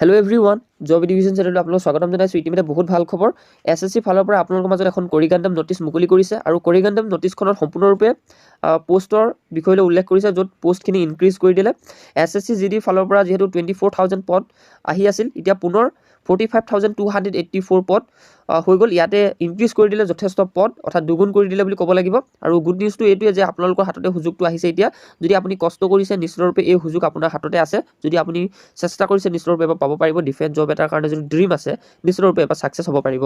Hello' everyone, job education চেনেলত আপোনালোকক স্বাগতম জনাইছোঁ। ইতিমধ্যে বহুত ভাল খবৰ। SSC ফালৰ পৰা আপোনালোকৰ মাজত এখন কৰিগাণ্ডম নটিচ মুকলি কৰিছে আৰু কৰিগাণ্ডম নটিচখনত সম্পূৰ্ণৰূপে পোষ্টৰ বিষয়লৈ উল্লেখ কৰিছে, য'ত পোষ্টখিনি ইনক্ৰিজ কৰি দিলে। SSC GD ফালৰ পৰা যিহেতু 24,000 পদ আহি আছিল, এতিয়া পুনৰ 45,284 পদ হৈ গ'ল। ইয়াতে ইনক্ৰিজ কৰি দিলে যথেষ্ট পদ, অৰ্থাৎ দুগুণ কৰি দিলে বুলি ক'ব লাগিব। আৰু গুড নিউজটো এইটোৱে যে আপোনালোকৰ হাততে সুযোগটো আহিছে এতিয়া। যদি আপুনি কষ্ট কৰিছে, নিশ্চিতৰূপে এই সুযোগ আপোনাৰ হাততে আছে। যদি আপুনি চেষ্টা কৰিছে, নিশ্চিতৰূপে এবাৰ পাব পাৰিব। ডিফেন্স জব এটাৰ কাৰণে যদি ড্ৰিম আছে, নিশ্চিতৰূপে এবাৰ ছাকচেছ হ'ব পাৰিব।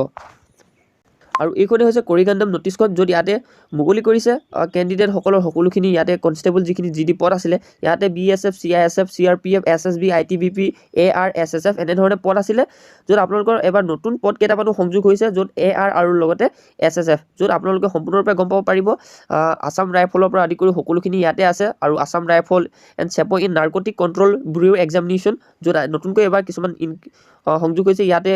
আৰু এইখনেই হৈছে কৰিগাণ্ডম নটিচখন, য'ত ইয়াতে মুকলি কৰিছে কেণ্ডিডেটসকলৰ সকলোখিনি। ইয়াতে কনষ্টেবল যিখিনি GD পদ আছিলে, ইয়াতে BSF, CISF, CRPF, SSB, ITBP, AR, SSF এনেধৰণে পদ আছিলে, য'ত আপোনালোকৰ এবাৰ নতুন পদ কেইটামানো সংযোগ হৈছে, য'ত AR আৰু লগতে SSF, য'ত আপোনালোকে সম্পূৰ্ণৰূপে গম পাব পাৰিব। আছাম ৰাইফলৰ পৰা আদি কৰি সকলোখিনি ইয়াতে আছে। আৰু আছাম ৰাইফল এণ্ড চেপ in narcotic control bureau examination, য'ত নতুনকৈ এবাৰ কিছুমান সংযোগ হৈছে, ইয়াতে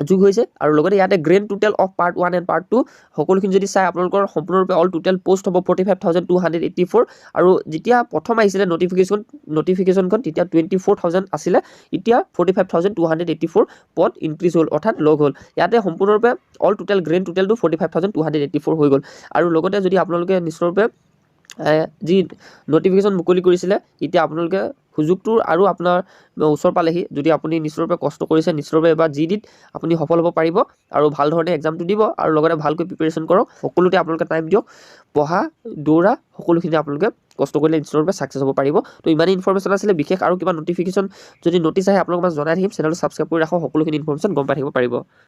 যোগ হৈছে। আৰু লগতে ইয়াতে grand total off part 1 and part 2 সকলোখিনি যদি চাই, আপোনালোকৰ সম্পূৰ্ণৰূপে অল টোটেল পোষ্ট হ'ব 45,284। আৰু যেতিয়া প্ৰথম আহিছিলে নটিফিকেশ্যনখন, তেতিয়া 24,000 আছিলে, এতিয়া 45,284 পদ ইনক্ৰিজ হ'ল, অৰ্থাৎ লগ হ'ল। ইয়াতে সম্পূৰ্ণৰূপে অল টোটেল গ্ৰেণ্ড টোটেলটো 45,284 হৈ গ'ল। আৰু লগতে যদি আপোনালোকে নিশ্চিতৰূপে যি নটিফিকেশ্যন মুকলি কৰিছিলে, এতিয়া আপোনালোকে সুযোগটোৰ আৰু আপোনাৰ ওচৰ পালেহি। যদি আপুনি নিশ্চিতৰূপে কষ্ট কৰিছে, নিশ্চিতৰূপে এবাৰ GDত আপুনি সফল হ'ব পাৰিব আৰু ভাল ধৰণে এক্সামটো দিব। আৰু লগতে ভালকৈ প্ৰিপেৰেশ্যন কৰক, সকলোতে আপোনালোকে টাইম দিয়ক, পঢ়া দৌৰা সকলোখিনি আপোনালোকে কষ্ট কৰিলে নিশ্চিতৰূপে ছাকচেছ হ'ব পাৰিব। তো ইমানেই ইনফৰমেশ্যন আছিলে। বিশেষ আৰু কিবা নটিফিকেশ্যন যদি নটিচ আহে আপোনালোকক মই জনাই থাকিম। চেনেলটো ছাবস্ক্ৰাইব কৰি ৰাখক, সকলোখিনি ইনফৰমেশ্যন গম পাই থাকিব পাৰিব।